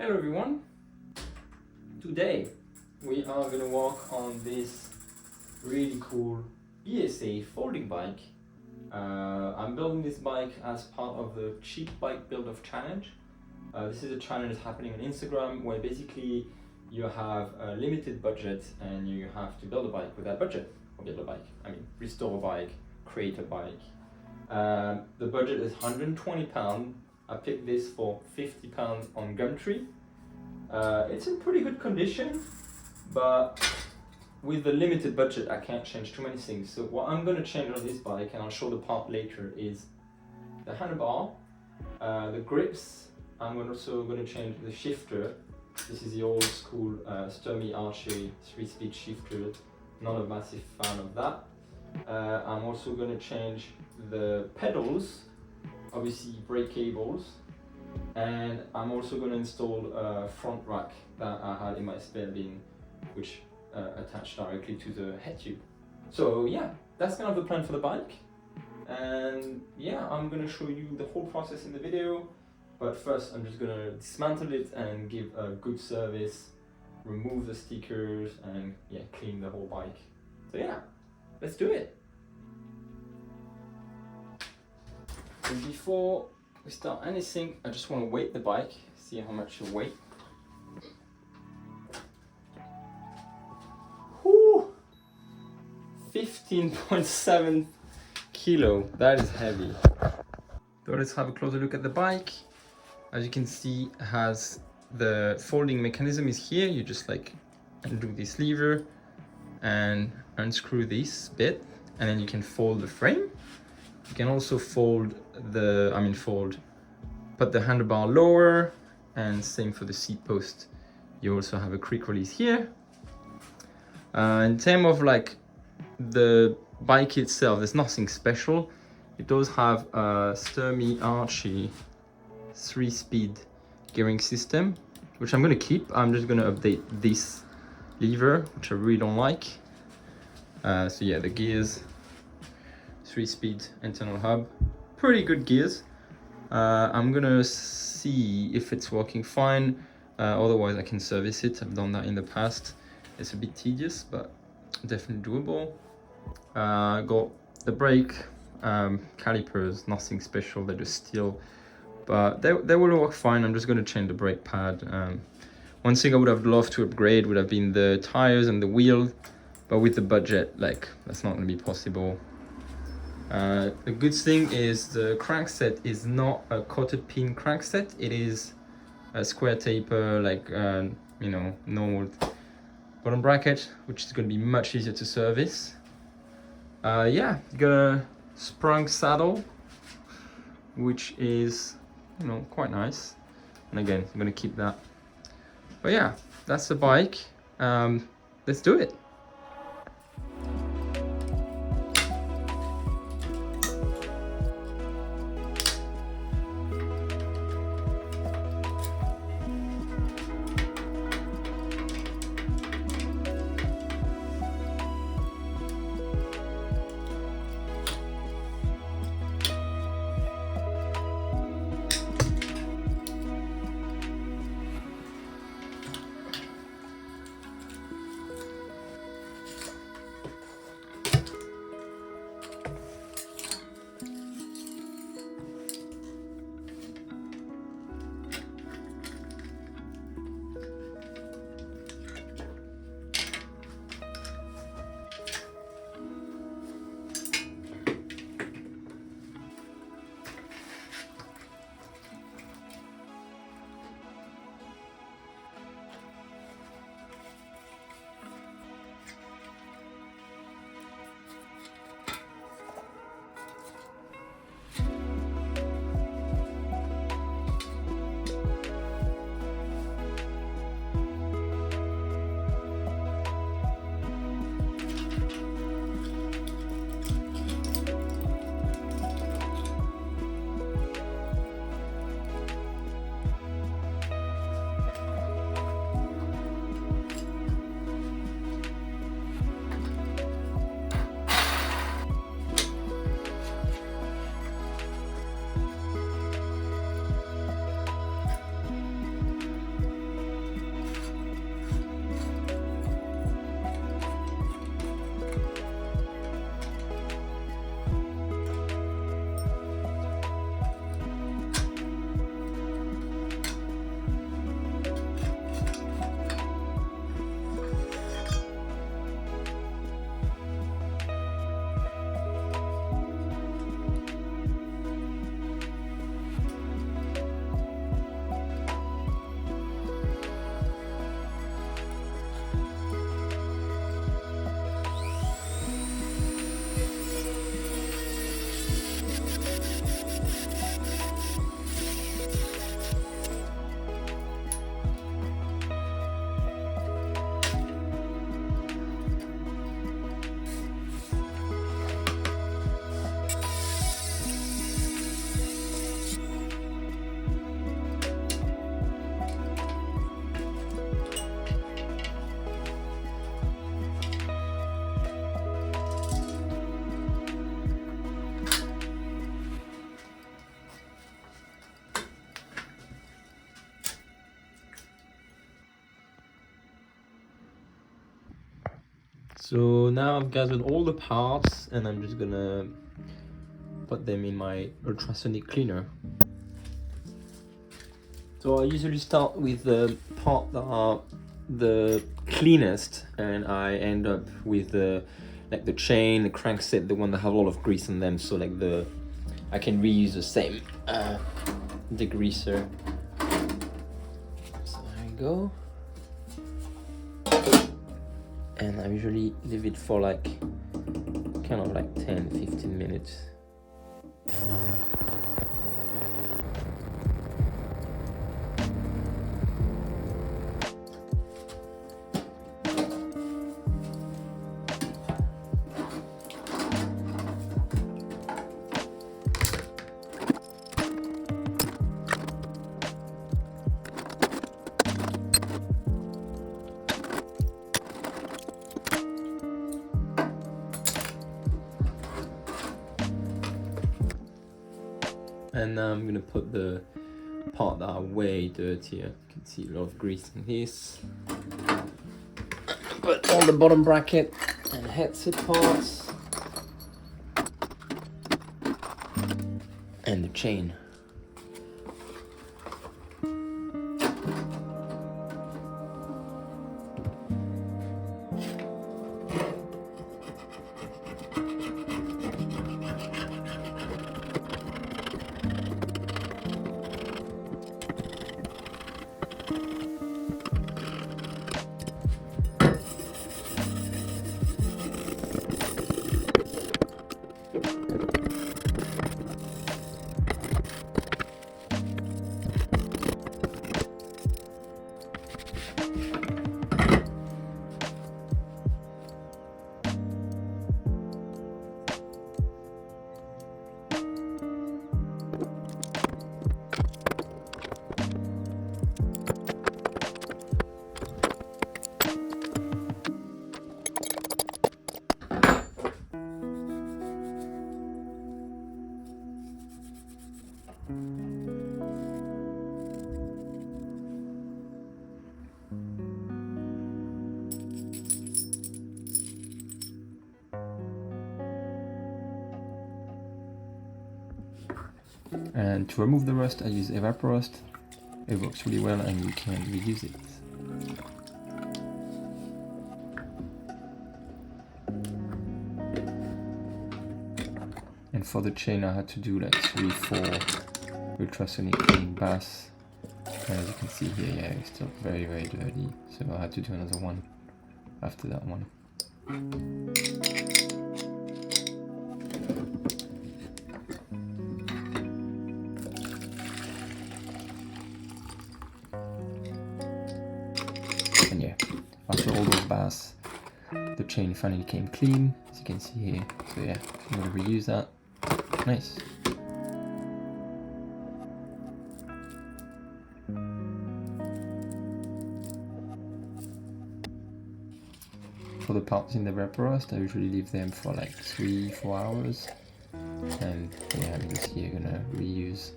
Hello everyone, today we are going to work on this really cool BSA folding bike. I'm building this bike as part of the cheap bike buildoff challenge. This is a challenge that's happening on Instagram where basically you have a limited budget and you have to build a bike with that budget, or build a bike, restore a bike, create a bike. The budget is £120. I picked this for £50 on Gumtree. It's in pretty good condition, but with the limited budget I can't change too many things. So what I'm going to change on this bike, and I'll show the part later, is the handlebar, the grips. I'm also going to change the shifter. This is the old school Sturmy Archie 3-speed shifter. Not a massive fan of that. I'm also going to change the pedals, obviously brake cables, and I'm also going to install a front rack that I had in my spare bin, which attached directly to the head tube. So yeah, that's kind of the plan for the bike, and yeah, I'm going to show you the whole process in the video, but first I'm just going to dismantle it and give a good service, remove the stickers, and yeah, clean the whole bike. So yeah, let's do it. So before we start anything, I just want to weight the bike, see how much you weigh. Whoo! 15.7 kilo, that is heavy. So let's have a closer look at the bike. As you can see, it has the folding mechanism is here. You just like undo this lever and unscrew this bit, and then you can fold the frame. You can also fold put the handlebar lower, and same for the seat post. You also have a quick release here. In terms of like the bike itself, there's nothing special. It does have a Sturmy Archie 3-speed gearing system, which I'm going to keep. I'm just going to update this lever, which I really don't like. So yeah, the gears, 3-speed internal hub, pretty good gears. I'm gonna see if it's working fine, otherwise I can service it. I've done that in the past. It's a bit tedious, but definitely doable. Got the brake calipers, nothing special, they're just steel, but they will work fine. I'm just going to change the brake pad. One thing I would have loved to upgrade would have been the tires and the wheel, but with the budget, like, that's not going to be possible. The good thing is the crankset is not a coated pin crankset. It is a square taper, like normal bottom bracket, which is going to be much easier to service. Yeah, got a sprung saddle, which is quite nice, and again I'm going to keep that. But yeah, that's the bike. Let's do it. So now I've gathered all the parts and I'm just gonna put them in my ultrasonic cleaner. So I usually start with the part that are the cleanest, and I end up with the like the chain, the crankset, the one that have a lot of grease on them. So like I can reuse the same degreaser. So there you go. And I usually leave it for like kind of like 10-15 minutes. And now I'm gonna put the part that are way dirtier. You can see a lot of grease in this. Put all the bottom bracket and headset parts. And the chain. And to remove the rust, I use evaporust. It works really well and you can reuse it. And for the chain, I had to do like 3-4 ultrasonic cleaning baths. And as you can see here, yeah, it's still very, very dirty. So I had to do another one after that one. And yeah, after all those baths, the chain finally came clean, as you can see here. So yeah, I'm gonna reuse that. Nice. For the parts in the evaporust, I usually leave them for like 3-4 hours. And yeah, I'm just here gonna reuse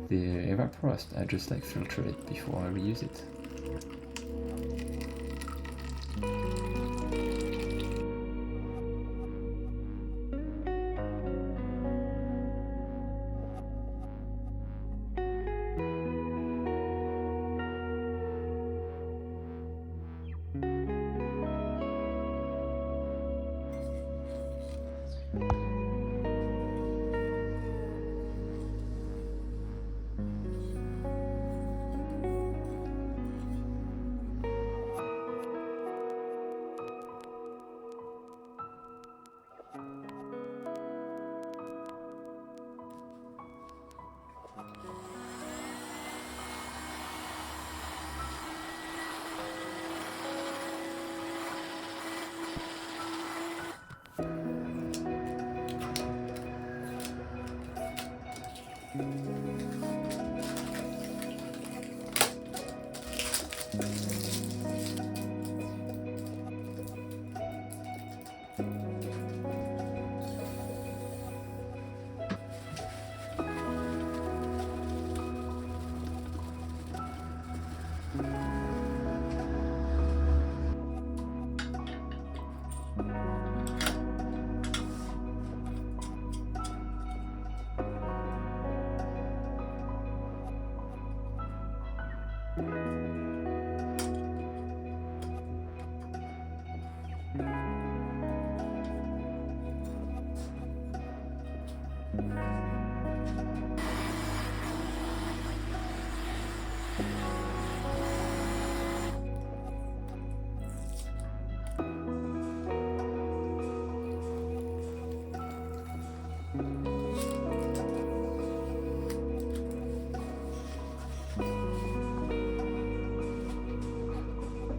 the evaporust. I just like filter it before I reuse it.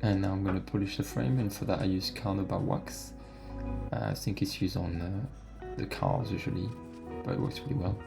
and now I'm going to polish the frame, and for that I use Handlebar wax. I think it's used on the cars usually, but it works really well.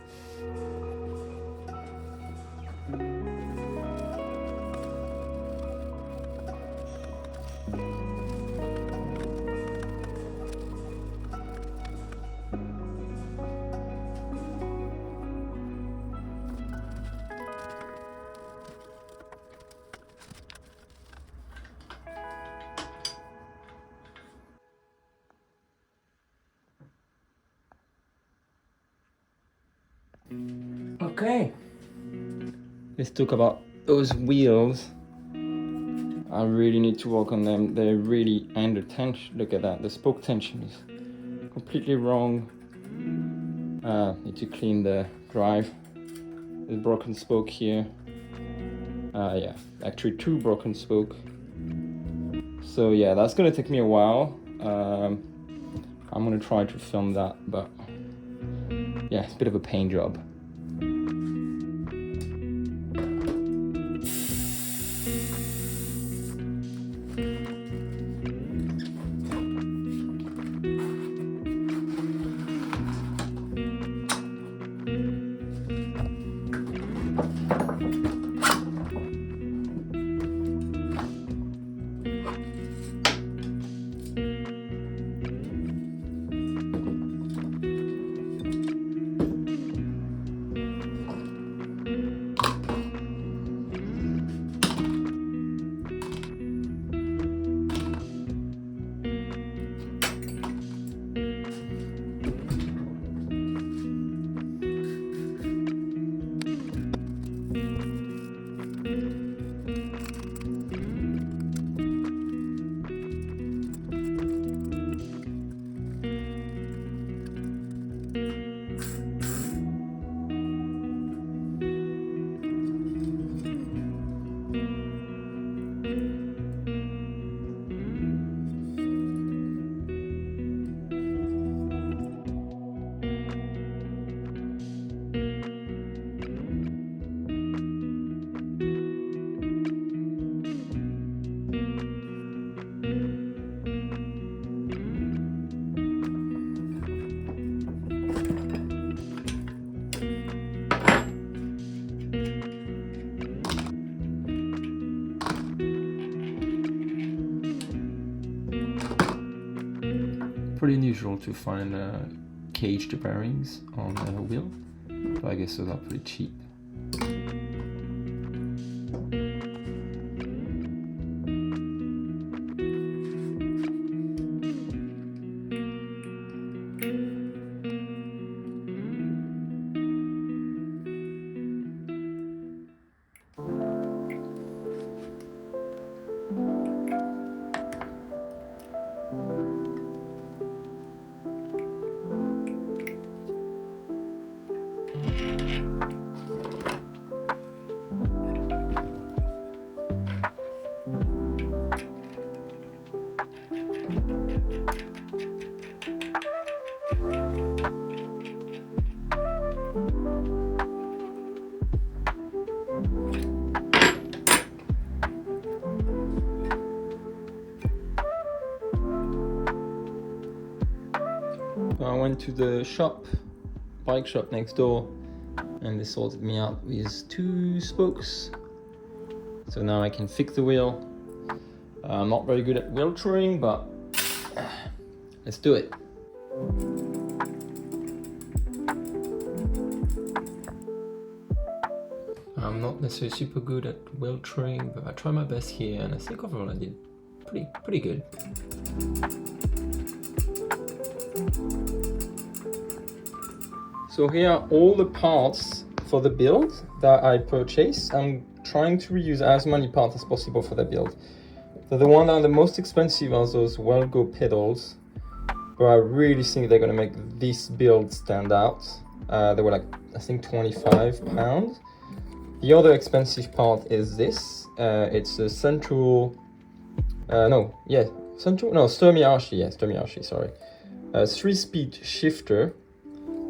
Okay, let's talk about those wheels. I really need to work on them. They're really under tension. Look at that, the spoke tension is completely wrong. Need to clean the drive. There's a broken spoke here. Yeah, actually 2 broken spoke. So yeah, that's gonna take me a while. I'm gonna try to film that, but yeah, it's a bit of a pain job. Pretty unusual to find caged bearings on a wheel, but I guess those are pretty cheap. I went to the shop, bike shop next door, and they sorted me out with 2 spokes. So now I can fix the wheel. I'm not very good at wheel touring, but let's do it. I'm not necessarily super good at wheel touring, but I try my best here, and I think overall I did pretty good. So here are all the parts for the build that I purchased. I'm trying to reuse as many parts as possible for the build. So the one that are the most expensive are those Well-Go pedals, but I really think they're gonna make this build stand out. They were like, I think £25. The other expensive part is this. It's a Sturmiarshi, sorry. 3-speed shifter,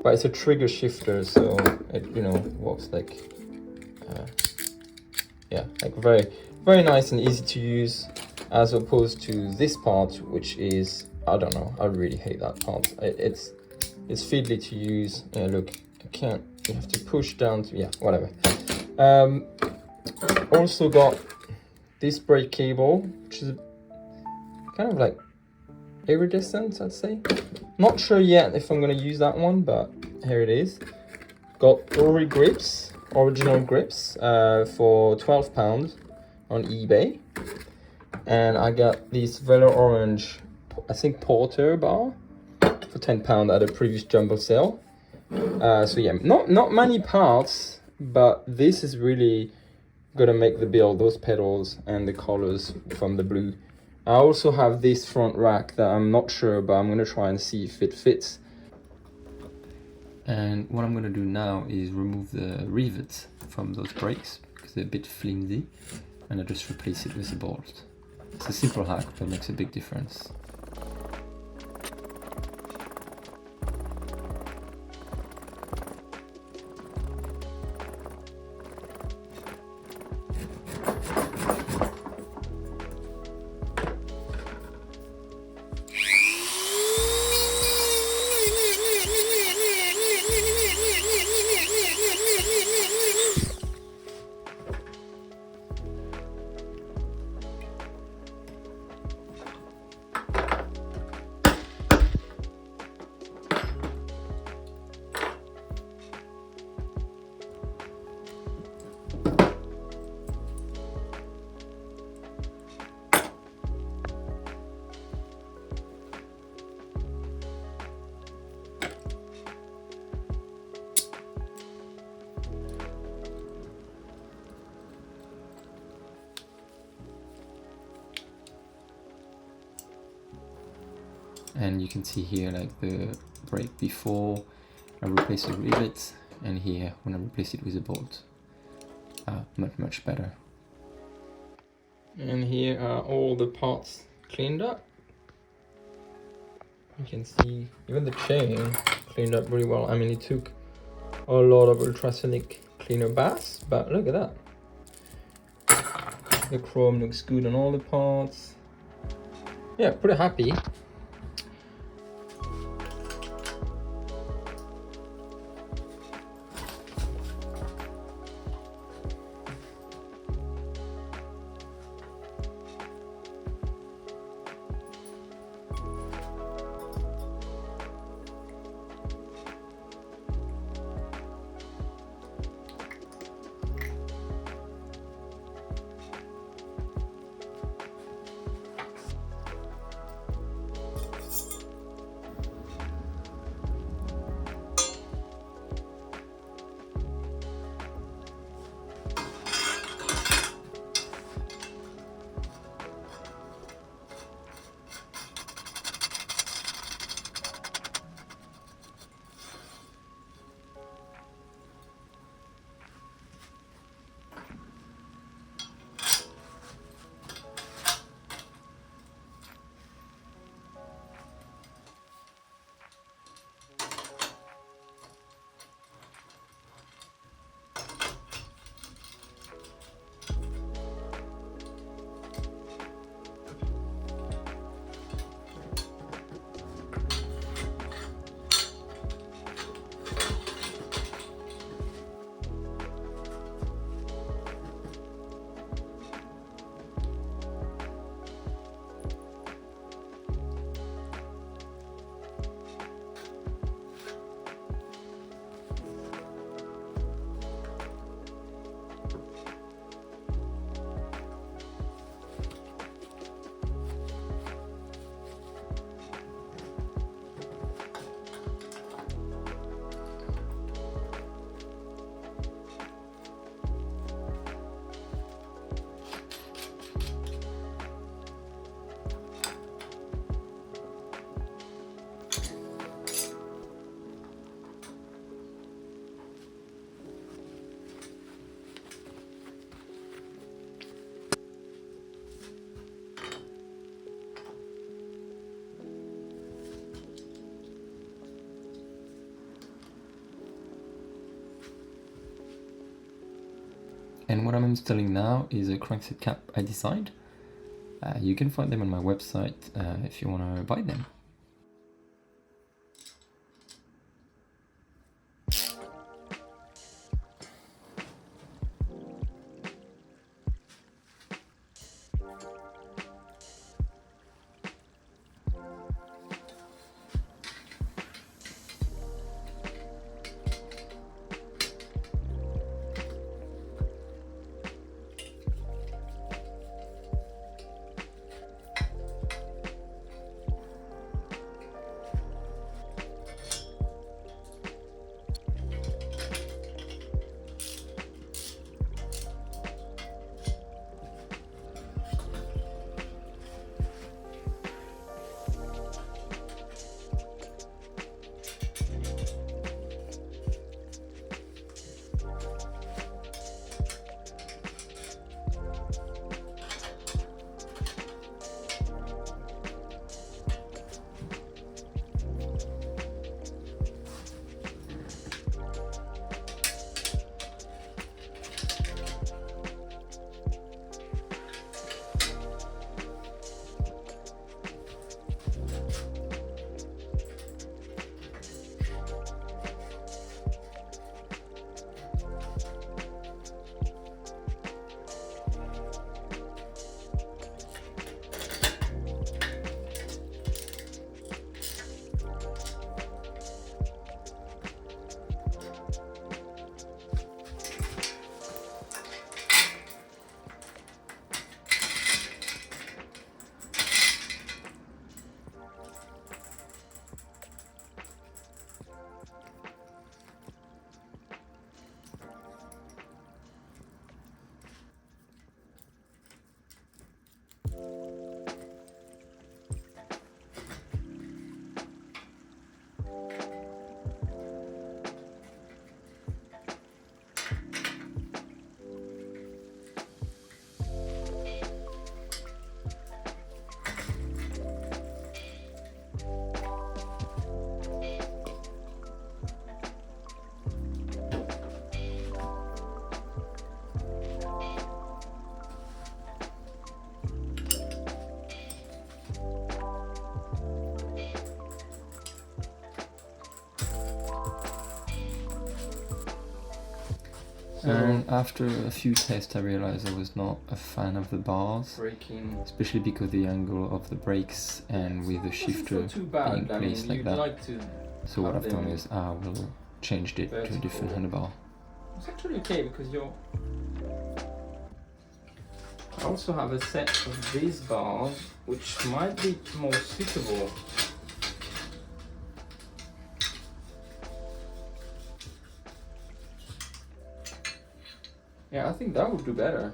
but it's a trigger shifter, so it, works like, yeah, like very nice and easy to use. as opposed to this part, which is, I don't know, I really hate that part. It's fiddly to use. Yeah, look, I can't, you have to push down to, yeah, whatever. Also got this brake cable, which is kind of like iridescent, I'd say. Not sure yet if I'm gonna use that one, but here it is. Got original grips for £12 on eBay. And I got this Velo Orange, I think Porter bar for £10 at a previous jumbo sale. So yeah, not many parts, but this is really gonna make the build, those pedals and the colors from the blue. I also have this front rack that I'm not sure, but I'm gonna try and see if it fits. And what I'm gonna do now is remove the rivets from those brakes because they're a bit flimsy, and I just replace it with a bolt. It's a simple hack, but it makes a big difference. And you can see here like the brake before I replace the rivet, and here when I replace it with a bolt. Much better. And here are all the parts cleaned up. You can see even the chain cleaned up really well. I mean, it took a lot of ultrasonic cleaner baths, but look at that. The chrome looks good on all the parts. Yeah, pretty happy. And what I'm installing now is a crankset cap I designed. You can find them on my website if you want to buy them. And after a few tests I realized I was not a fan of the bars, especially because the angle of the brakes and with the shifter being placed like that. So what I've done is I will change it to a different handlebar. It's actually okay because I also have a set of these bars which might be more suitable. Yeah, I think that would do better.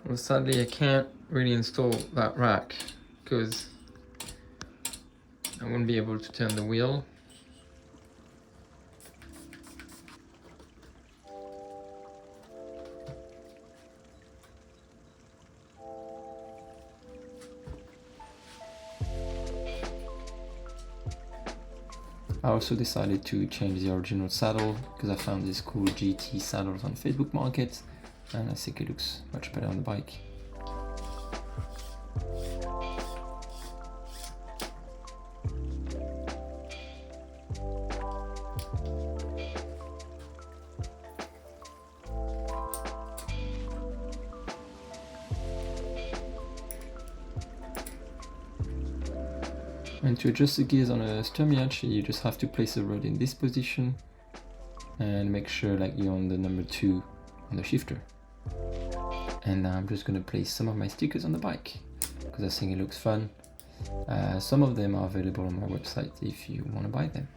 Well, sadly I can't really install that rack because I won't be able to turn the wheel. I also decided to change the original saddle because I found these cool GT saddles on Facebook Market and I think it looks much better on the bike. And to adjust the gears on a Sturmiach, you just have to place the rod in this position and make sure like you're on the number 2 on the shifter. And now I'm just going to place some of my stickers on the bike because I think it looks fun. Some of them are available on my website if you want to buy them.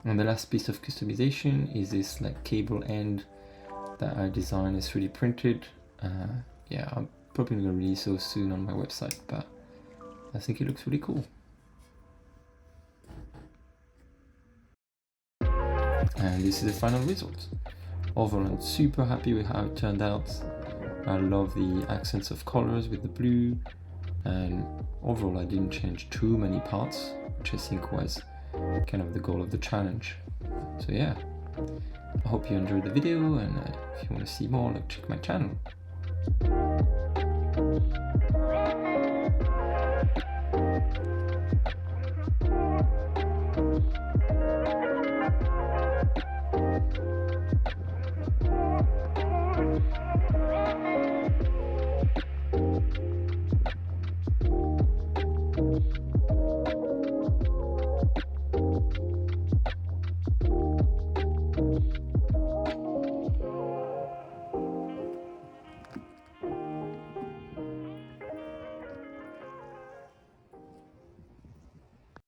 And the last piece of customization is this like cable end that I designed and 3D printed. Yeah, I'm probably not gonna release so soon on my website, but I think it looks really cool. And this is the final result. Overall, I'm super happy with how it turned out. I love the accents of colors with the blue, and overall I didn't change too many parts, which I think was kind of the goal of the challenge. So yeah, I hope you enjoyed the video, and if you want to see more, like check my channel.